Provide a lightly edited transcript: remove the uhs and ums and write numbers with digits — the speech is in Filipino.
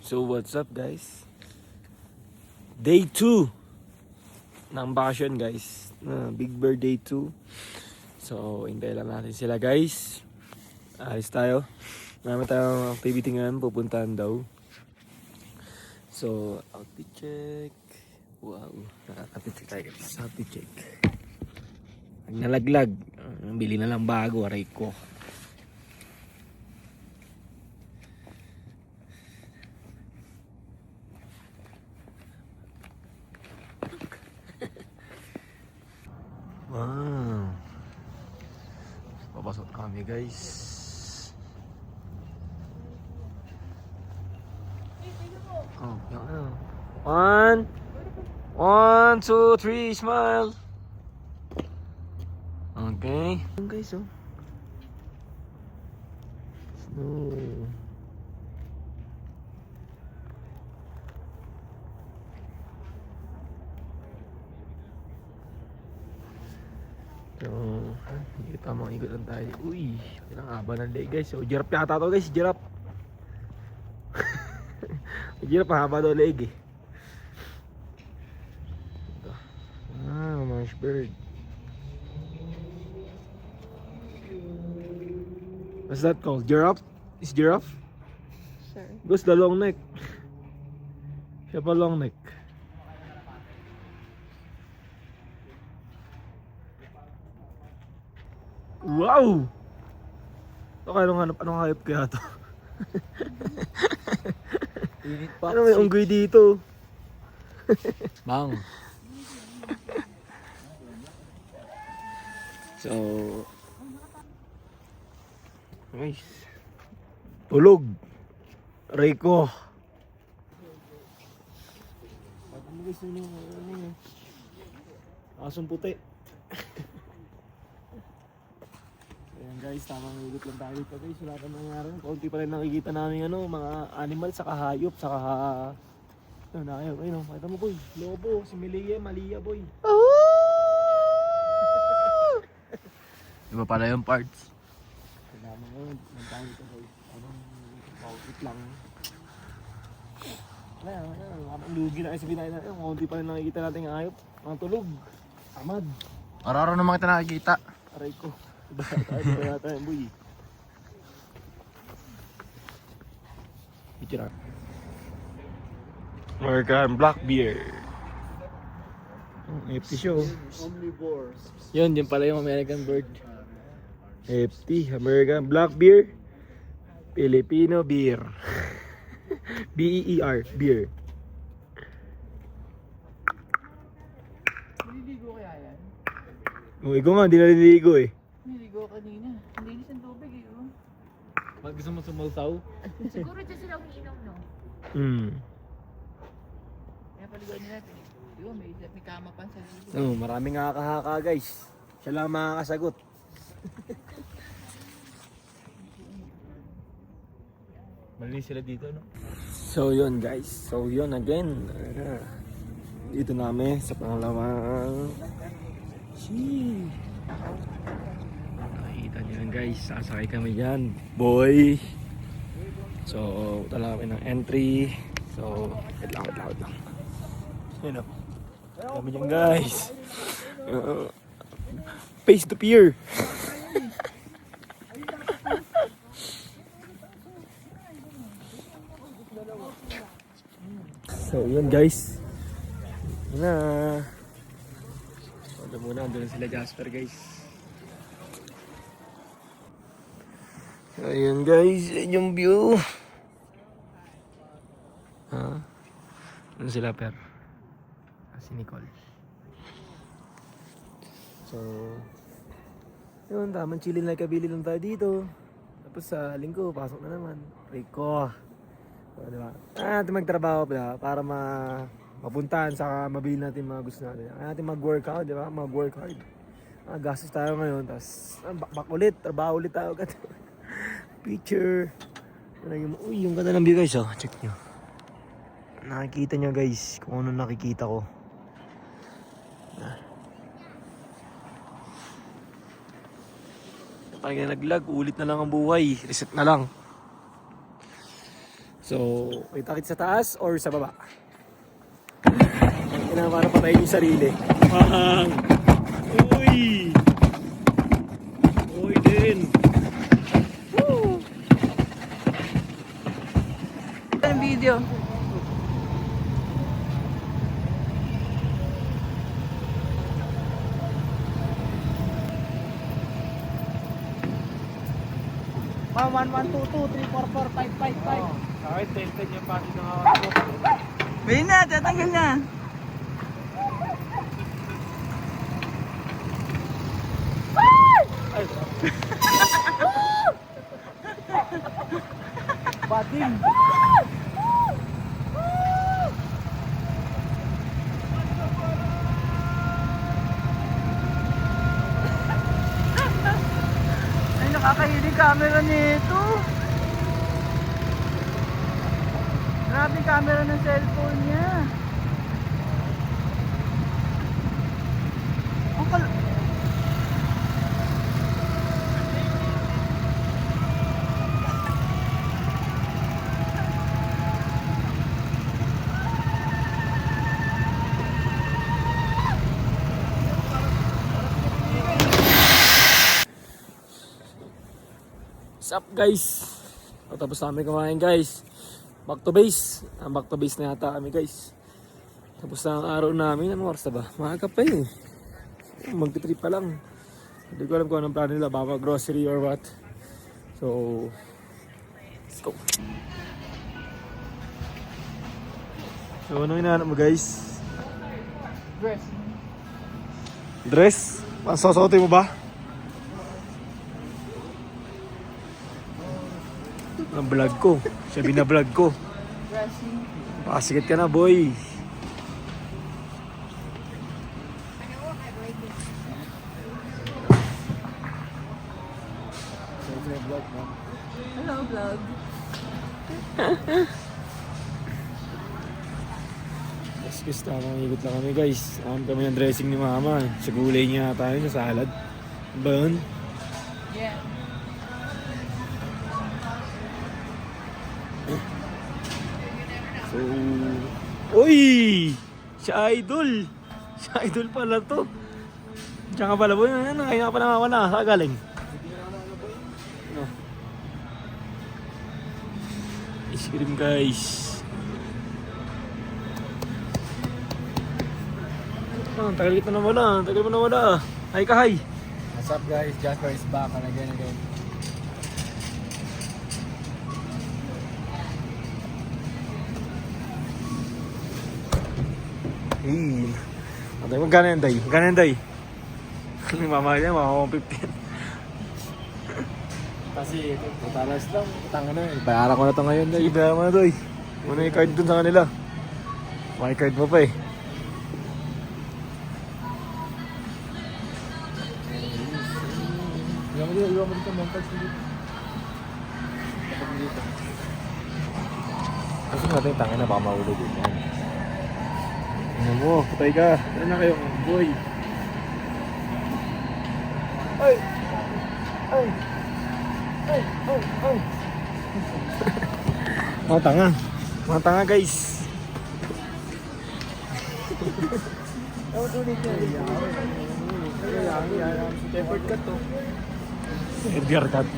So what's up guys? Day 2 ng bakasyon guys. Big Bird Day 2. So hintay lang natin sila guys. Alis tayo. Marami tayong activity ngayon. Pupuntahan daw. So outfit check. Wow. Outfit check tayo guys. Outfit check. Pag nalaglag, bili na lang bago. Aray ko. Wow. Papasok kami guys. Oh, yan. 1, 2, 3, smile. Okay. Guys, oh. Snow. So, hindi tamang ikot lang tayo. Uy, ilang haba ng leg guys. So, giraffe yata to guys, giraffe. Giraffe, haba daw leg eh. Ito. Marsh bird. What's that called? Giraffe? Is giraffe? Sure. Goes the long neck. Siya pa long neck. Wow! Ito anong hayop kaya to? Init pa. Ano may unggoy dito? Bang. So, guys, tulog. Rico. Asong puti. Ayan guys, tamang higot lang tayo dito guys. Wala pa nangyari. Kaunti pa rin nakikita namin mga animal, saka hayop, saka ano na kayo, ayun, makita mo boy. Lobo, si Melia, Malia boy. Iba pala yung parts. Kailangan ngayon, nagtayo dito guys. Anong pautit lang. Ang lugi na kasi binay natin. Kaunti pa rin nakikita natin yung hayop. Mga tulog. Tamad. Araw-araw naman kita nakikita. Aray ko. Iba tayo boy. Picture. American Black Bear. FT show. Omnivores. Yun pala yung American bird. FT, American Black Bear. Filipino beer. B-E-E-R, beer. Nililigo kaya yan? Ikaw nga, hindi naliligo eh. Nililigo kanina. Nilinis ang tubig eh. Oh. Pag gusto mo sumalsaw? Siguro dyan sila umiinom, no? Kaya paligoan nila. Di ba may kama pa sa ligo. Maraming nakakahaka guys. Siya lang makakasagot. Malinis sila dito, no? So yun guys. So yun again. Dito namin sa pangalawang nakikita nyo yan guys. Sasakay kami dyan. Boy. So tala kami ng entry. So wait lang. Yun o. Kami dyan guys. Face to pier. So yun guys. Yun na. Wala muna. Andun sila Jasper guys. So yun guys. Yun yung view. Ano sila per? Si Nicole. So yun, tamang chillin like kabili lang tayo dito. Tapos sa linggo, pasok na naman. Rico. So, diba? Natin magtrabaho para mapuntahan sa mabili natin mga gusto natin. Natin mag-workout, diba? Mag-work hard. Gastos tayo ngayon, tapos back ulit, trabaho ulit tayo agad. Picture. Uy, yung ganda ng view guys, oh. Check nyo. Nakikita nyo guys, kung ano nakikita ko. Pag naglag, ulit na lang ang buhay. Reset na lang. So, kita sa taas or sa baba? Kailangan para patayin yung sarili. Pang! Uy! Uy din! Woo! Ang video. Ma'am, 1, 1, 2, 2, 3, 4, 4, 5, 5, 5. Kahit 10 yung pati ng ako. May na, tatanggal na. Bating! Ay, nakakahilig camera nito. Grabe yung camera ng cellphone niya. Ang What's up guys? Tapos namin kumain guys. Back to base. Back to base na yata kami guys. Tapos na ang araw namin. Anong oras na ba? Maaga pa eh. Magti-trip pa lang. Hindi ko alam kung anong plano nila. Baka grocery or what. So, let's go. So, anong hinahanap mo guys? dress. Dress? Pang-sosote mo ba? Ang vlog ko. Sabi na vlog ko. Dressing. Pakasikat ka na, boy. Hello, vlog. Excuse na, mangigot lang kami guys. Kami ng dressing ni mama. Sa gulay niya tayo, sa salad. Ba yun? Yeah. So, uy! Siya idol! Siya idol pala to. Diyan ka pala boy. Ano, kaya pa nakawala. Saan galing? Ano? Ice cream guys. Ah, tagal kita na wala. Tagal mo na wala. Hi ka hi. What's up guys? Jasper is back and again. Hey. Antay, magkano yan, Day? Magkano yan, Day? Mamahal yan, mga 150. Kasi tatalas lang. Tanga na eh. Bayaran ko na to ngayon. Sige, bayaran mo na, Doy. Muna yung card dun sa kanila. May card mo pa eh. Iwan mo dito mga cards dito. Kasi natin yung tangin na baka mahulog yun yan. Ano mo, patay ka. Ano na kayo, boy? Ay! Ay! Ay! Ay! Ay! Mga tanga. Mga tanga, guys. Edgar cut.